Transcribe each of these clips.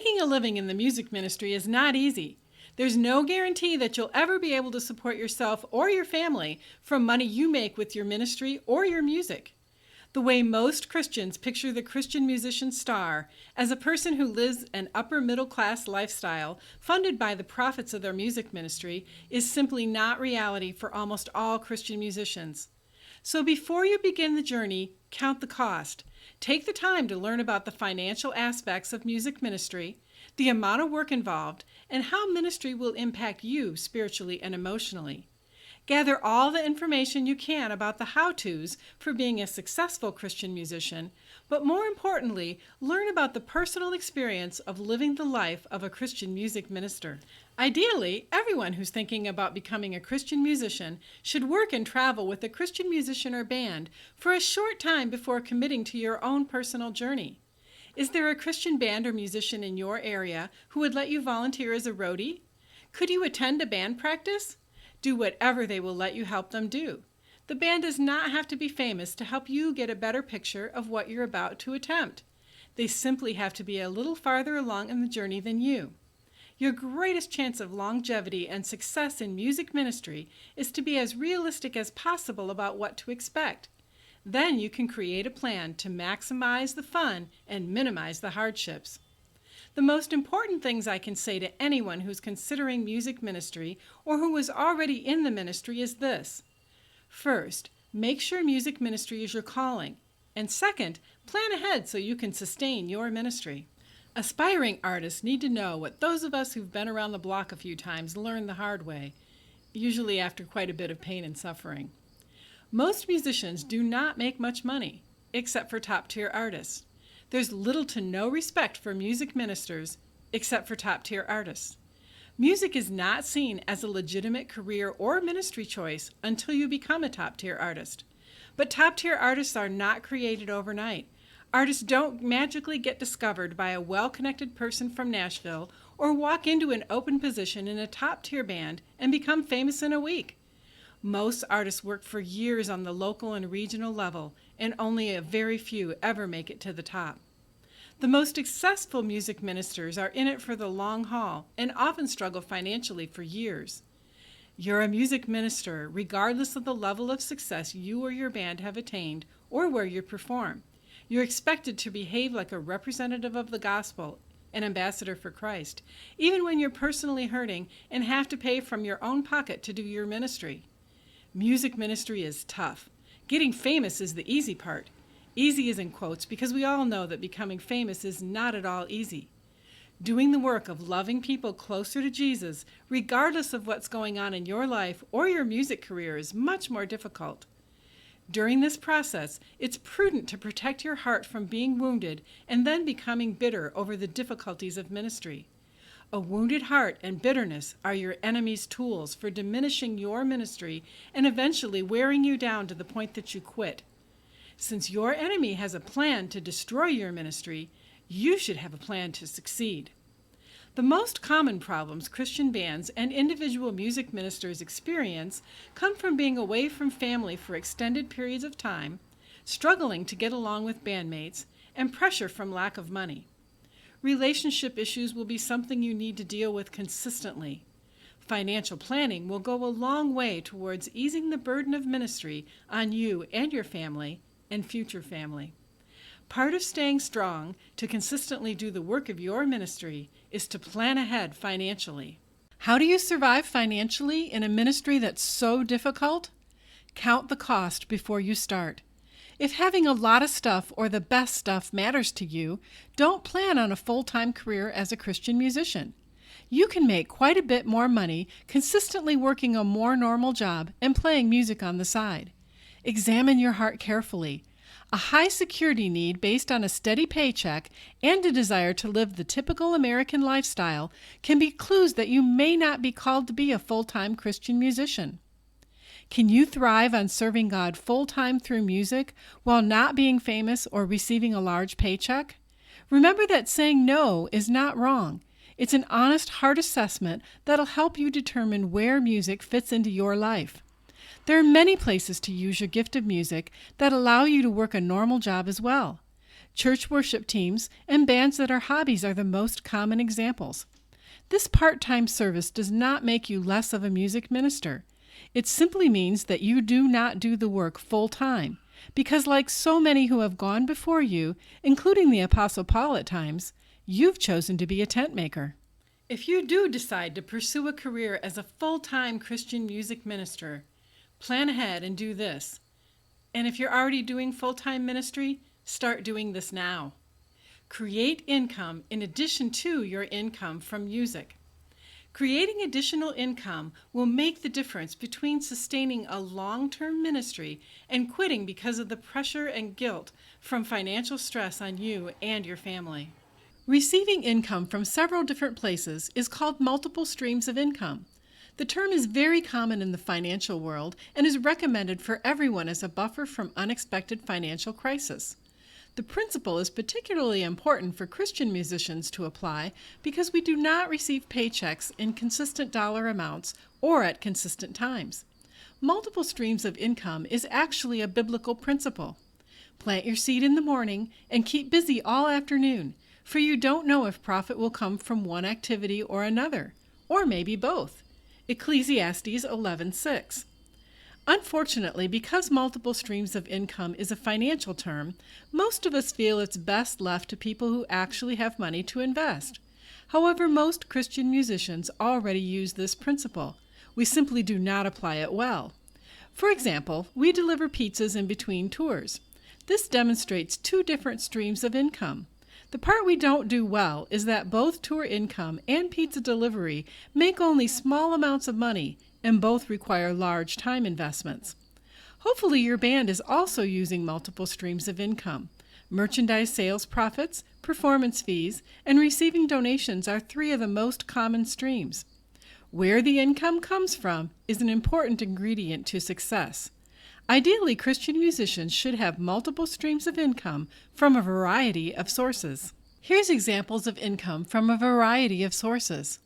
Making a living in the music ministry is not easy. There's no guarantee that you'll ever be able to support yourself or your family from money you make with your ministry or your music. The way most Christians picture the Christian musician star as a person who lives an upper middle class lifestyle funded by the profits of their music ministry is simply not reality for almost all Christian musicians. So before you begin the journey, count the cost. Take the time to learn about the financial aspects of music ministry, the amount of work involved, and how ministry will impact you spiritually and emotionally. Gather all the information you can about the how-tos for being a successful Christian musician, but more importantly, learn about the personal experience of living the life of a Christian music minister. Ideally, everyone who's thinking about becoming a Christian musician should work and travel with a Christian musician or band for a short time before committing to your own personal journey. Is there a Christian band or musician in your area who would let you volunteer as a roadie? Could you attend a band practice? Do whatever they will let you help them do. The band does not have to be famous to help you get a better picture of what you're about to attempt. They simply have to be a little farther along in the journey than you. Your greatest chance of longevity and success in music ministry is to be as realistic as possible about what to expect. Then you can create a plan to maximize the fun and minimize the hardships. The most important things I can say to anyone who's considering music ministry or who is already in the ministry is this. First, make sure music ministry is your calling. And second, plan ahead so you can sustain your ministry. Aspiring artists need to know what those of us who've been around the block a few times learn the hard way, usually after quite a bit of pain and suffering. Most musicians do not make much money, except for top-tier artists. There's little to no respect for music ministers, except for top-tier artists. Music is not seen as a legitimate career or ministry choice until you become a top-tier artist. But top-tier artists are not created overnight. Artists don't magically get discovered by a well-connected person from Nashville or walk into an open position in a top-tier band and become famous in a week. Most artists work for years on the local and regional level, and only a very few ever make it to the top. The most successful music ministers are in it for the long haul and often struggle financially for years. You're a music minister regardless of the level of success you or your band have attained or where you perform. You're expected to behave like a representative of the gospel, an ambassador for Christ, even when you're personally hurting and have to pay from your own pocket to do your ministry. Music ministry is tough. Getting famous is the easy part. Easy is in quotes because we all know that becoming famous is not at all easy. Doing the work of loving people closer to Jesus, regardless of what's going on in your life or your music career, is much more difficult. During this process, it's prudent to protect your heart from being wounded and then becoming bitter over the difficulties of ministry. A wounded heart and bitterness are your enemy's tools for diminishing your ministry and eventually wearing you down to the point that you quit. Since your enemy has a plan to destroy your ministry, you should have a plan to succeed. The most common problems Christian bands and individual music ministers experience come from being away from family for extended periods of time, struggling to get along with bandmates, and pressure from lack of money. Relationship issues will be something you need to deal with consistently. Financial planning will go a long way towards easing the burden of ministry on you and your family and future family. Part of staying strong to consistently do the work of your ministry is to plan ahead financially. How do you survive financially in a ministry that's so difficult? Count the cost before you start. If having a lot of stuff or the best stuff matters to you, don't plan on a full-time career as a Christian musician. You can make quite a bit more money consistently working a more normal job and playing music on the side. Examine your heart carefully. A high security need based on a steady paycheck and a desire to live the typical American lifestyle can be clues that you may not be called to be a full-time Christian musician. Can you thrive on serving God full-time through music while not being famous or receiving a large paycheck? Remember that saying no is not wrong. It's an honest, hard assessment that'll help you determine where music fits into your life. There are many places to use your gift of music that allow you to work a normal job as well. Church worship teams and bands that are hobbies are the most common examples. This part-time service does not make you less of a music minister. It simply means that you do not do the work full-time, because like so many who have gone before you, including the Apostle Paul at times, you've chosen to be a tent maker. If you do decide to pursue a career as a full-time Christian music minister, plan ahead and do this. And if you're already doing full-time ministry, start doing this now. Create income in addition to your income from music. Creating additional income will make the difference between sustaining a long-term ministry and quitting because of the pressure and guilt from financial stress on you and your family. Receiving income from several different places is called multiple streams of income. The term is very common in the financial world and is recommended for everyone as a buffer from unexpected financial crisis. The principle is particularly important for Christian musicians to apply because we do not receive paychecks in consistent dollar amounts or at consistent times. Multiple streams of income is actually a biblical principle. Plant your seed in the morning and keep busy all afternoon, for you don't know if profit will come from one activity or another, or maybe both. Ecclesiastes 11:6. Unfortunately, because multiple streams of income is a financial term, most of us feel it's best left to people who actually have money to invest. However, most Christian musicians already use this principle. We simply do not apply it well. For example, we deliver pizzas in between tours. This demonstrates two different streams of income. The part we don't do well is that both tour income and pizza delivery make only small amounts of money, and both require large time investments. Hopefully your band is also using multiple streams of income. Merchandise sales profits, performance fees, and receiving donations are three of the most common streams. Where the income comes from is an important ingredient to success. Ideally, Christian musicians should have multiple streams of income from a variety of sources. Here's examples of income from a variety of sources.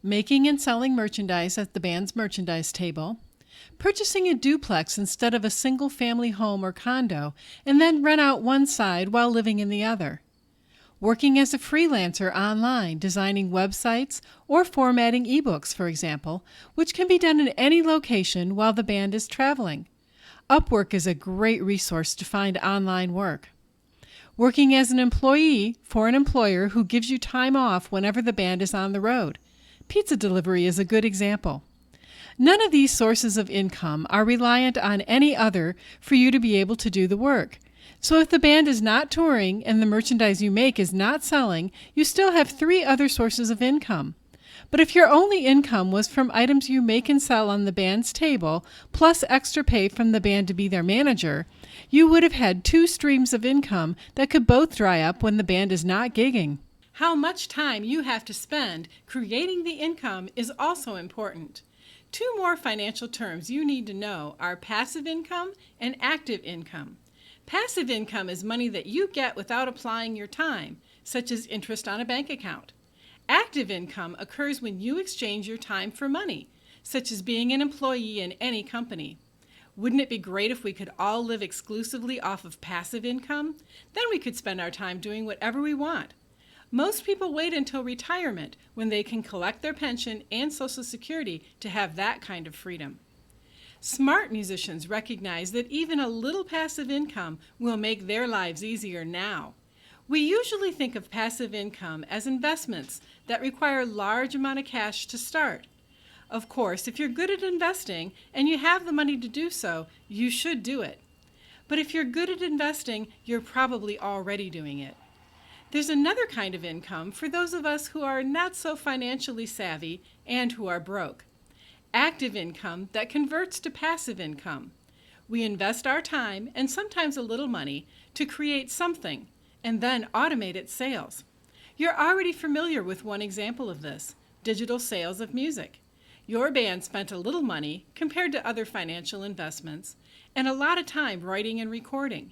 Making and selling merchandise at the band's merchandise table, purchasing a duplex instead of a single-family home or condo and then rent out one side while living in the other, working as a freelancer online, designing websites or formatting ebooks, for example, which can be done in any location while the band is traveling. Upwork is a great resource to find online work. Working as an employee for an employer who gives you time off whenever the band is on the road. Pizza delivery is a good example. None of these sources of income are reliant on any other for you to be able to do the work. So if the band is not touring and the merchandise you make is not selling, you still have three other sources of income. But if your only income was from items you make and sell on the band's table, plus extra pay from the band to be their manager, you would have had two streams of income that could both dry up when the band is not gigging. How much time you have to spend creating the income is also important. Two more financial terms you need to know are passive income and active income. Passive income is money that you get without applying your time, such as interest on a bank account. Active income occurs when you exchange your time for money, such as being an employee in any company. Wouldn't it be great if we could all live exclusively off of passive income? Then we could spend our time doing whatever we want. Most people wait until retirement when they can collect their pension and Social Security to have that kind of freedom. Smart musicians recognize that even a little passive income will make their lives easier now. We usually think of passive income as investments that require a large amount of cash to start. Of course, if you're good at investing and you have the money to do so, you should do it. But if you're good at investing, you're probably already doing it. There's another kind of income for those of us who are not so financially savvy and who are broke. Active income that converts to passive income. We invest our time and sometimes a little money to create something and then automate its sales. You're already familiar with one example of this, digital sales of music. Your band spent a little money compared to other financial investments and a lot of time writing and recording.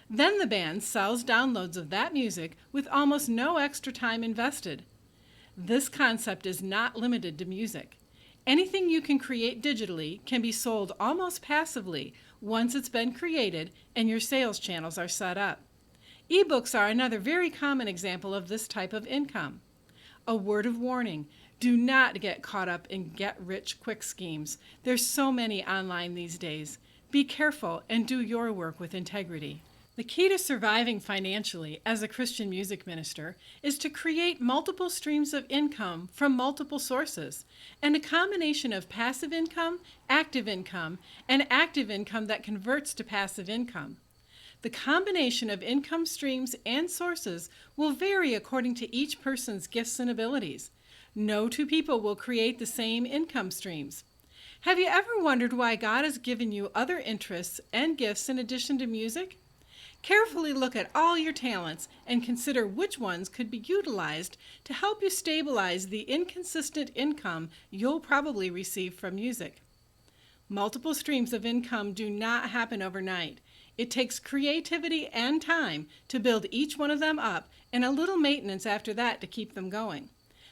Then the band sells downloads of that music with almost no extra time invested. This concept is not limited to music. Anything you can create digitally can be sold almost passively once it's been created and your sales channels are set up. Ebooks are another very common example of this type of income. A word of warning: do not get caught up in get-rich-quick schemes. There's so many online these days. Be careful and do your work with integrity. The key to surviving financially as a Christian music minister is to create multiple streams of income from multiple sources, and a combination of passive income, and active income that converts to passive income. The combination of income streams and sources will vary according to each person's gifts and abilities. No two people will create the same income streams. Have you ever wondered why God has given you other interests and gifts in addition to music? Carefully look at all your talents and consider which ones could be utilized to help you stabilize the inconsistent income you'll probably receive from music. Multiple streams of income do not happen overnight. It takes creativity and time to build each one of them up, and a little maintenance after that to keep them going.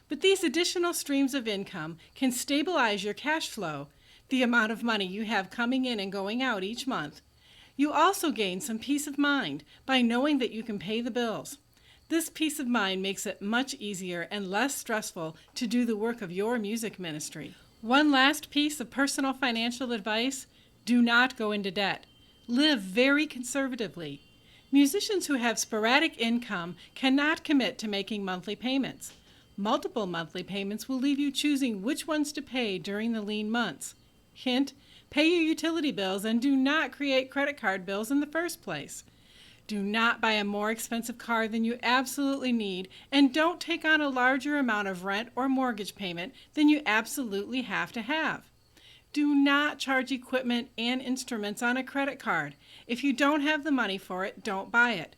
But these additional streams of income can stabilize your cash flow, the amount of money you have coming in and going out each month. You also gain some peace of mind by knowing that you can pay the bills. This peace of mind makes it much easier and less stressful to do the work of your music ministry. One last piece of personal financial advice: do not go into debt. Live very conservatively. Musicians who have sporadic income cannot commit to making monthly payments. Multiple monthly payments will leave you choosing which ones to pay during the lean months. Hint: pay your utility bills and do not create credit card bills in the first place. Do not buy a more expensive car than you absolutely need, and don't take on a larger amount of rent or mortgage payment than you absolutely have to have. Do not charge equipment and instruments on a credit card. If you don't have the money for it, don't buy it.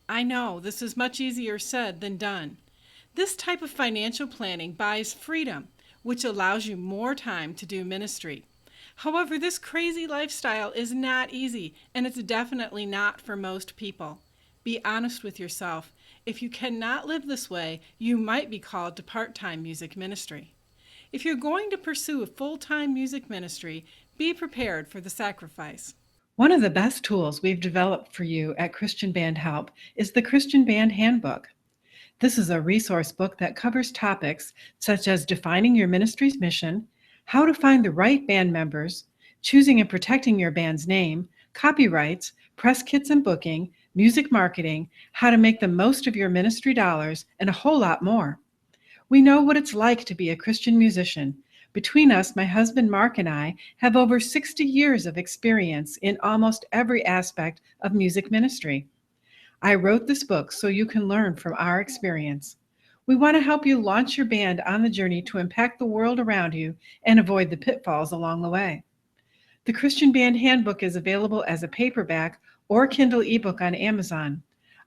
I know this is much easier said than done. This type of financial planning buys freedom, which allows you more time to do ministry. However, this crazy lifestyle is not easy, and it's definitely not for most people. Be honest with yourself. If you cannot live this way, you might be called to part-time music ministry. If you're going to pursue a full-time music ministry, be prepared for the sacrifice. One of the best tools we've developed for you at Christian Band Help is the Christian Band Handbook. This is a resource book that covers topics such as defining your ministry's mission, how to find the right band members, choosing and protecting your band's name, copyrights, press kits and booking, music marketing, how to make the most of your ministry dollars, and a whole lot more. We know what it's like to be a Christian musician. Between us, my husband Mark and I have over 60 years of experience in almost every aspect of music ministry. I wrote this book so you can learn from our experience. We want to help you launch your band on the journey to impact the world around you and avoid the pitfalls along the way. The Christian Band Handbook is available as a paperback or Kindle ebook on Amazon.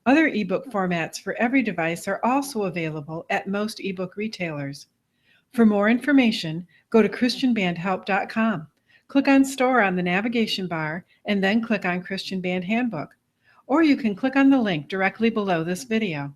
Other ebook formats for every device are also available at most ebook retailers. For more information, go to christianbandhelp.com. Click on Store on the navigation bar and then click on Christian Band Handbook. Or you can click on the link directly below this video.